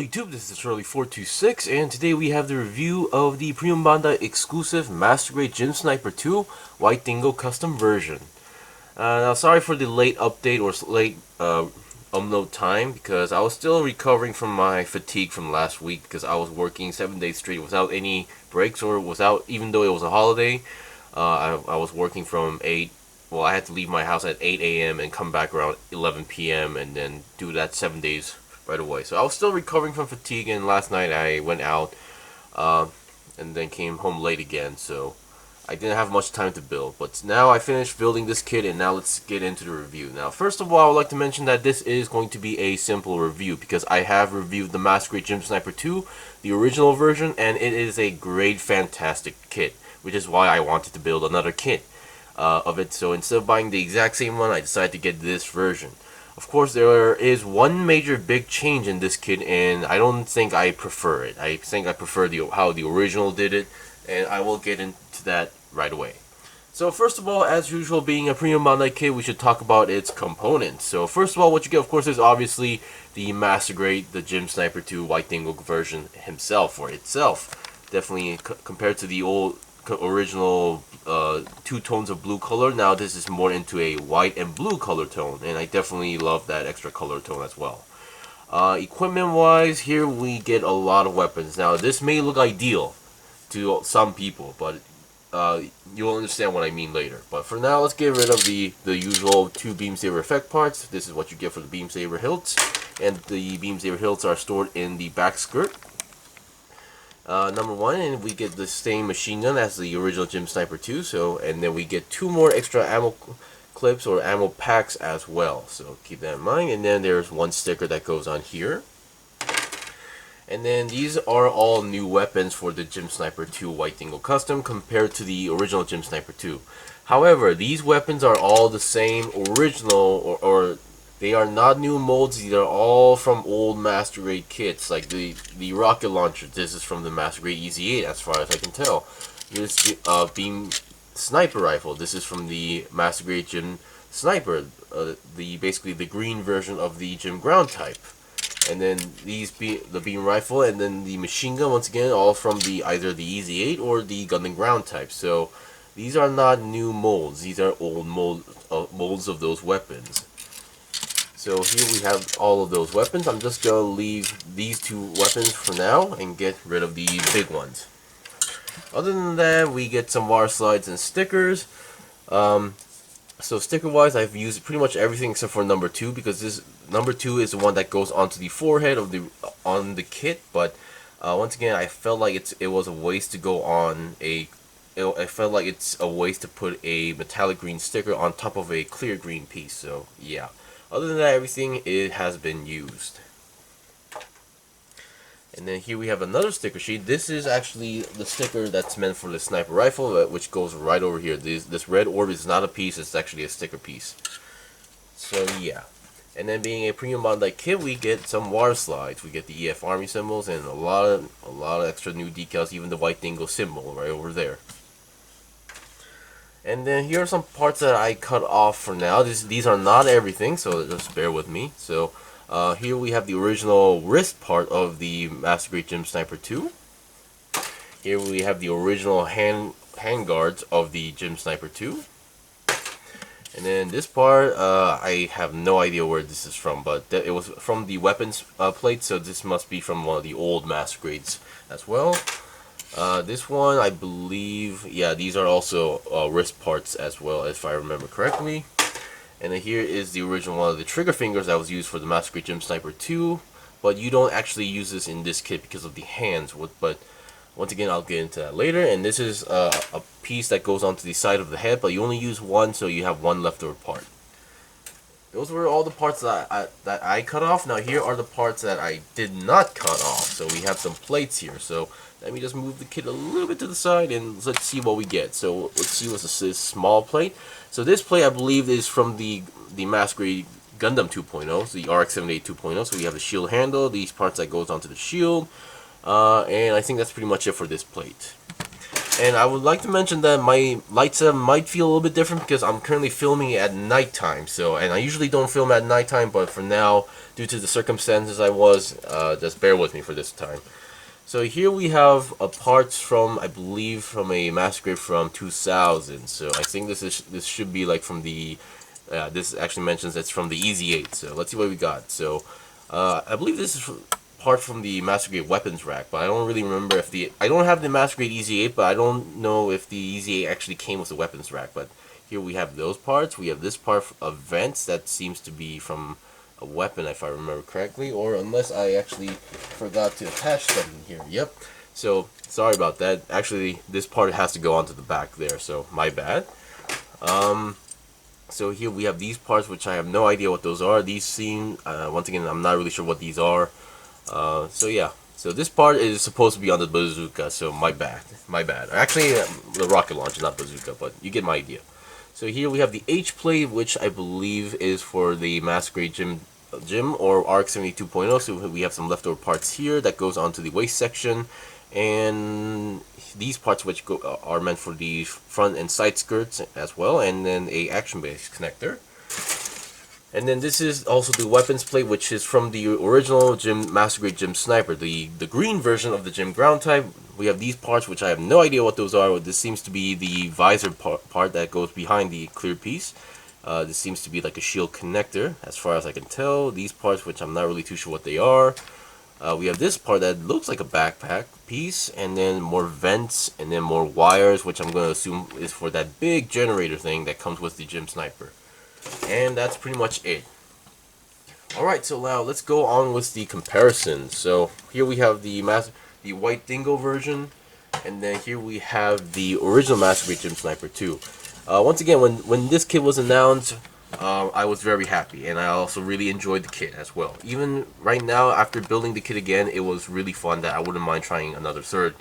YouTube, this is Shirley426, and today we have the review of the P-Bandai exclusive Master Grade Gym Sniper 2 White Dingo custom version. Now, sorry for the late update or late upload time, because I was still recovering from my fatigue from last week, because I was working 7 days straight without any breaks, or without, even though it was a holiday. I was working from 8, well, I had to leave my house at 8 a.m. and come back around 11 p.m. and then do that 7 days right away. So I was still recovering from fatigue, and last night I went out and then came home late again, so I didn't have much time to build. But now I finished building this kit, and now let's get into the review. Now, first of all, I would like to mention that this is going to be a simple review, because I have reviewed the Master Grade Gym Sniper 2, the original version, and it is a great, fantastic kit, which is why I wanted to build another kit of it. So instead of buying the exact same one, I decided to get this version. Of course, there is one major big change in this kit, and I don't think I prefer it. I think I prefer how the original did it, and I will get into that right away. So first of all, as usual, being a P-Bandai kit, we should talk about its components. So first of all, what you get, of course, is obviously the Master Grade, the Gym Sniper 2 White Dingo version himself, or itself. Definitely compared to the old original two tones of blue color, now this is more into a white and blue color tone, and I definitely love that extra color tone as well. Equipment wise, here we get a lot of weapons. Now this may look ideal to some people, but you'll understand what I mean later. But for now, let's get rid of the usual two beam saber effect parts. This is what you get for the beam saber hilts, and the beam saber hilts are stored in the back skirt. Number one, and we get the same machine gun as the original Gym Sniper 2, and then we get two more extra ammo clips or ammo packs as well, so keep that in mind. And then there's one sticker that goes on here. And then these are all new weapons for the Gym Sniper 2 White Dingo Custom compared to the original Gym Sniper 2. However, these weapons are all the same original, or they are not new molds. These are all from old Master Grade kits, like the rocket launcher. This is from the Master Grade EZ8, as far as I can tell. Here's the beam sniper rifle. This is from the Master Grade Gym Sniper, basically the green version of the Gym Ground type. And then the beam rifle, and then the machine gun, once again, all from either the EZ8 or the Gundam Ground type. So these are not new molds. These are old molds of those weapons. So here we have all of those weapons. I'm just going to leave these two weapons for now and get rid of the big ones. Other than that, we get some water slides and stickers. So sticker wise, I've used pretty much everything except for number 2, because this number 2 is the one that goes onto the forehead of on the kit. But once again, I felt like it was a waste to go on I felt like it's a waste to put a metallic green sticker on top of a clear green piece. So yeah. Other than that, everything has been used. And then here we have another sticker sheet. This is actually the sticker that's meant for the sniper rifle, which goes right over here. This red orb is not a piece, it's actually a sticker piece. So yeah. And then being a P-Bandai kit, we get some water slides. We get the EF Army symbols and a lot of extra new decals, even the White Dingo symbol right over there. And then here are some parts that I cut off for now. These are not everything, so just bear with me. So here we have the original wrist part of the Master Grade Gym Sniper 2. Here we have the original hand guards of the Gym Sniper 2. And then this part, I have no idea where this is from, but it was from the weapons plate, so this must be from one of the old Master Grades as well. This one, I believe, yeah, these are also wrist parts as well, if I remember correctly. And then here is the original one of the trigger fingers that was used for the Master Grade Gym Sniper 2, but you don't actually use this in this kit because of the hands. But once again, I'll get into that later. And this is a piece that goes onto the side of the head, but you only use one, so you have one leftover part. Those were all the parts that I cut off. Now here are the parts that I did not cut off. So we have some plates here. So let me just move the kit a little bit to the side, and let's see what we get. So let's see what's this small plate. So this plate, I believe, is from the Master Grade Gundam 2.0, the RX-78 2.0. So we have the shield handle, these parts that goes onto the shield, and I think that's pretty much it for this plate. And I would like to mention that my light setup might feel a little bit different because I'm currently filming at nighttime. So, and I usually don't film at nighttime, but for now, due to the circumstances just bear with me for this time. So here we have parts from, I believe, from a Masquerade from 2000. So I think this should be like from the, this actually mentions it's from the Easy 8. So let's see what we got. So I believe this is part from the Masquerade weapons rack, but I don't really remember if I don't have the Masquerade Easy 8, but I don't know if the Easy 8 actually came with the weapons rack. But here we have those parts. We have this part of vents that seems to be from a weapon, if I remember correctly, or unless I actually forgot to attach something here. Yep. So sorry about that. Actually, this part has to go onto the back there, so my bad. So here we have these parts, which I have no idea what those are. These seem, once again, I'm not really sure what these are. So yeah. So this part is supposed to be on the bazooka, so my bad. My bad. Actually, the rocket launcher, not bazooka, but you get my idea. So here we have the H-plate, which I believe is for the Masquerade Gym or ARC 72.0. So we have some leftover parts here that goes onto the waist section, and these parts which are meant for the front and side skirts as well, and then a action-based connector. And then this is also the weapons plate, which is from the original Masquerade Gym Sniper, the green version of the Gym ground type. We have these parts, which I have no idea what those are. This seems to be the visor part that goes behind the clear piece. This seems to be like a shield connector, as far as I can tell. These parts, which I'm not really too sure what they are. We have this part that looks like a backpack piece, and then more vents, and then more wires, which I'm going to assume is for that big generator thing that comes with the Gym Sniper. And that's pretty much it. Alright, so now let's go on with the comparison. So here we have the white Dingo version, and then here we have the original Masquerade Gym Sniper 2. Once again, when this kit was announced, I was very happy, and I also really enjoyed the kit as well. Even right now, after building the kit again, it was really fun that I wouldn't mind trying another third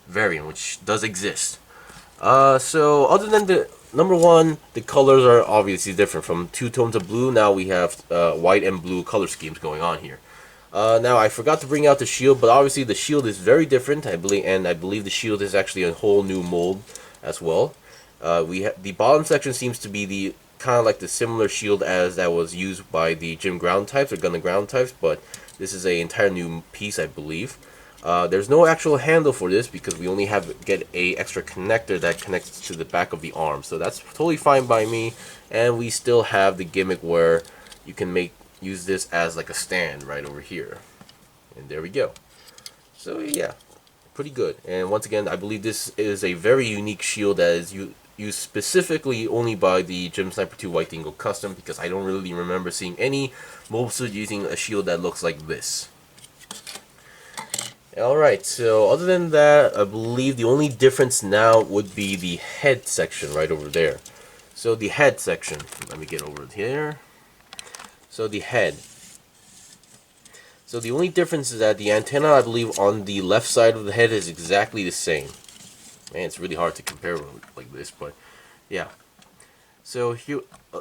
variant, which does exist. So other than the number one, the colors are obviously different. From two tones of blue, now we have white and blue color schemes going on here. Now I forgot to bring out the shield, but obviously the shield is very different. I believe the shield is actually a whole new mold as well. The bottom section seems to be the kind of like the similar shield as that was used by the Gym ground types or Gundam ground types, but this is an entire new piece, I believe. There's no actual handle for this because we only get a extra connector that connects to the back of the arm, so that's totally fine by me. And we still have the gimmick where you can use this as like a stand right over here, and there we go. So yeah, pretty good. And once again, I believe this is a very unique shield that is used specifically only by the Gym Sniper 2 White Dingo Custom, because I don't really remember seeing any mobile suit using a shield that looks like this. Alright, so other than that, I believe the only difference now would be the head section right over there. So the head section, let me get over here. So the head. So the only difference is that the antenna, I believe, on the left side of the head is exactly the same. Man, it's really hard to compare like this, but yeah. So here,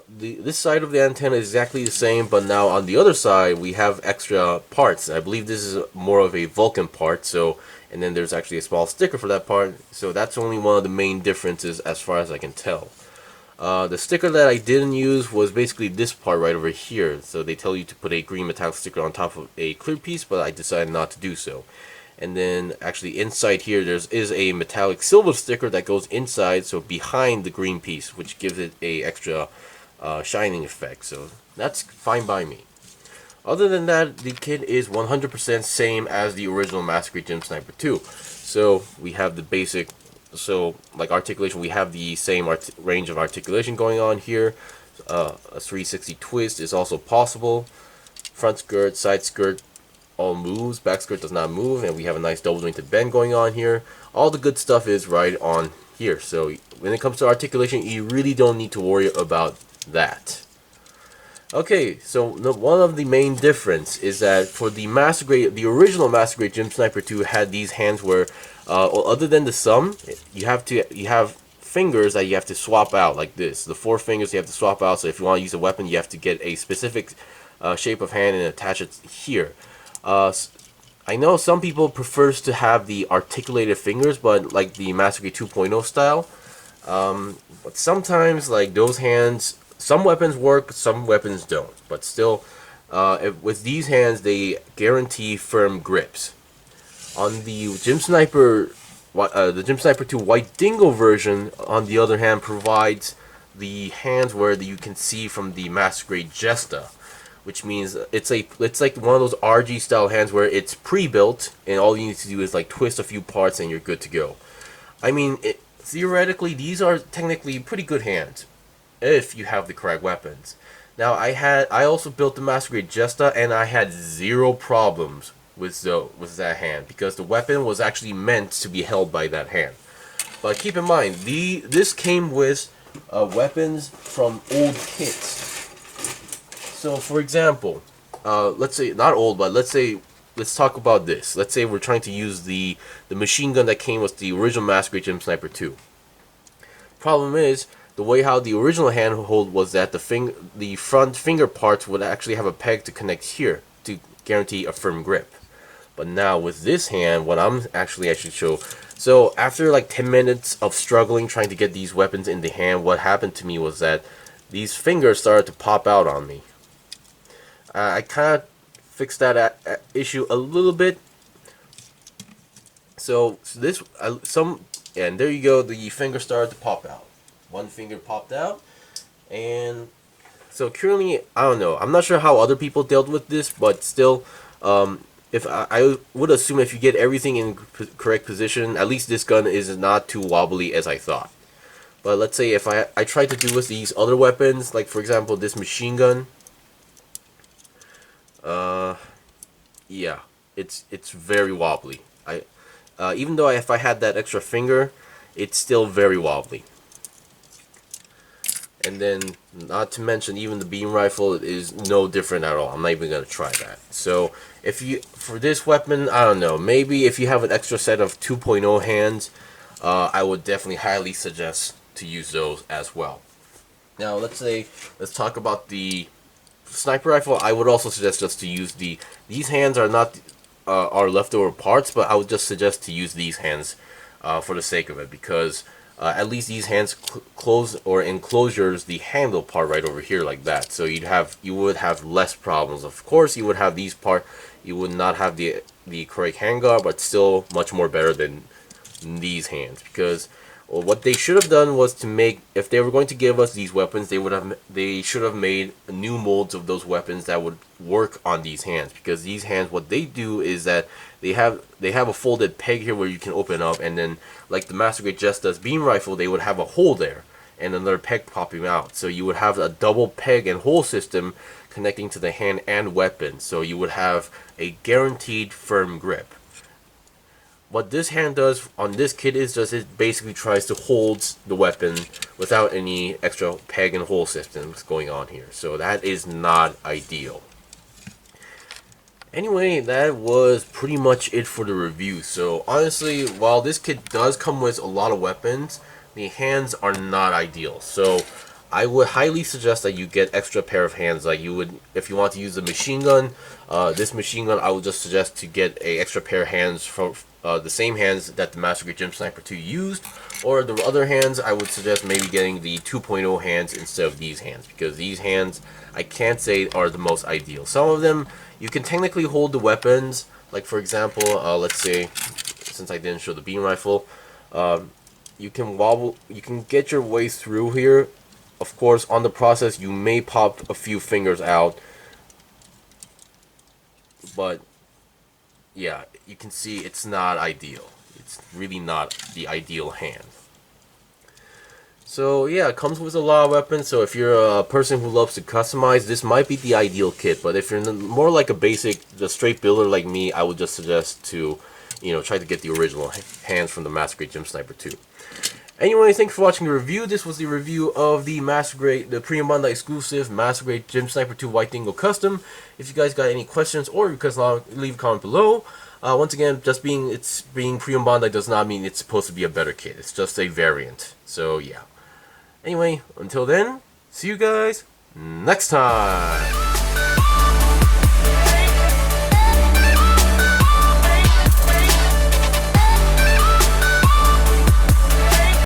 this side of the antenna is exactly the same, but now on the other side we have extra parts. I believe this is more of a Vulcan part, so, and then there's actually a small sticker for that part. So that's only one of the main differences as far as I can tell. The sticker that I didn't use was basically this part right over here. So they tell you to put a green metallic sticker on top of a clear piece, but I decided not to do so. And then actually inside here is a metallic silver sticker that goes inside, so behind the green piece, which gives it a extra shining effect. So that's fine by me. Other than that, the kit is 100% same as the original Masquerade Gym Sniper 2. So we have the basic, so like articulation, we have the same range of articulation going on here. A 360 twist is also possible. Front skirt, side skirt, all moves. Back skirt does not move, and we have a nice double jointed bend going on here. All the good stuff is right on here. So when it comes to articulation, you really don't need to worry about that. Okay, so one of the main difference is that for the original Masquerade Gym Sniper 2 had these hands where, other than the thumb, you have fingers that you have to swap out like this. The 4 fingers you have to swap out. So if you want to use a weapon, you have to get a specific shape of hand and attach it here. I know some people prefers to have the articulated fingers, but like the Master Grade 2.0 style. But sometimes like those hands, some weapons work, some weapons don't. But still, with these hands, they guarantee firm grips. On the Gym Sniper, the Gym Sniper 2 White Dingo version, on the other hand, provides the hands where you can see from the Master Grade Jesta, which means it's like one of those RG style hands where it's pre-built and all you need to do is like twist a few parts and you're good to go. I mean, theoretically these are technically pretty good hands if you have the correct weapons. Now I also built the Master Grade Jesta and I had zero problems with that hand because the weapon was actually meant to be held by that hand. But keep in mind, this came with weapons from old kits. So, for example, let's say not old, but let's talk about this. Let's say we're trying to use the machine gun that came with the original Master Grade Gym Sniper 2. Problem is, the way how the original handhold was that the front finger parts would actually have a peg to connect here to guarantee a firm grip. But now with this hand, what I should show. So after like 10 minutes of struggling trying to get these weapons in the hand, what happened to me was that these fingers started to pop out on me. I kind of fixed that issue a little bit. So this and there you go. The finger started to pop out. One finger popped out, and so currently I don't know. I'm not sure how other people dealt with this, but still, if I would assume if you get everything in correct position, at least this gun is not too wobbly as I thought. But let's say if I tried to do with these other weapons, like for example this machine gun. Yeah, it's very wobbly. Even though if I had that extra finger, it's still very wobbly. And then, not to mention, even the beam rifle is no different at all. I'm not even gonna try that. So, for this weapon, I don't know. Maybe if you have an extra set of 2.0 hands, I would definitely highly suggest to use those as well. Now, let's talk about the sniper rifle. I would also suggest just to use these hands are not are leftover parts, but I would just suggest to use these hands for the sake of it, because at least these hands close or enclosures the handle part right over here like that, so you would have less problems. Of course, you would have these you would not have the correct handguard, but still much more better than these hands, because what they should have done was to make, if they were going to give us these weapons, they should have made new molds of those weapons that would work on these hands, because these hands, what they do is that they have a folded peg here where you can open up, and then like the Master Grade Jesta's beam rifle, they would have a hole there and another peg popping out, so you would have a double peg and hole system connecting to the hand and weapon, so you would have a guaranteed firm grip. What this hand does on this kit is just it basically tries to hold the weapon without any extra peg and hole systems going on here. So that is not ideal. Anyway, that was pretty much it for the review. So honestly, while this kit does come with a lot of weapons, the hands are not ideal. So I would highly suggest that you get extra pair of hands, like you would if you want to use the machine gun. This machine gun, I would just suggest to get a extra pair of hands from the same hands that the Master Grade Gym Sniper 2 used, or the other hands I would suggest maybe getting the 2.0 hands instead of these hands, because these hands I can't say are the most ideal. Some of them you can technically hold the weapons, like for example, let's say, since I didn't show the beam rifle, you can get your way through here. Of course, on the process you may pop a few fingers out, but yeah, you can see it's not ideal. It's really not the ideal hand. So yeah, it comes with a lot of weapons, so if you're a person who loves to customize, this might be the ideal kit. But if you're more like a basic, just straight builder like me, I would just suggest to, try to get the original hands from the Master Grade Gym Sniper 2. Anyway, thanks for watching the review. This was the review of the P-Bandai exclusive Master Grade Gym Sniper 2 White Dingo Custom. If you guys got any questions or requests, leave a comment below. Once again, just being P-Bandai does not mean it's supposed to be a better kit. It's just a variant. So yeah. Anyway, until then, see you guys next time.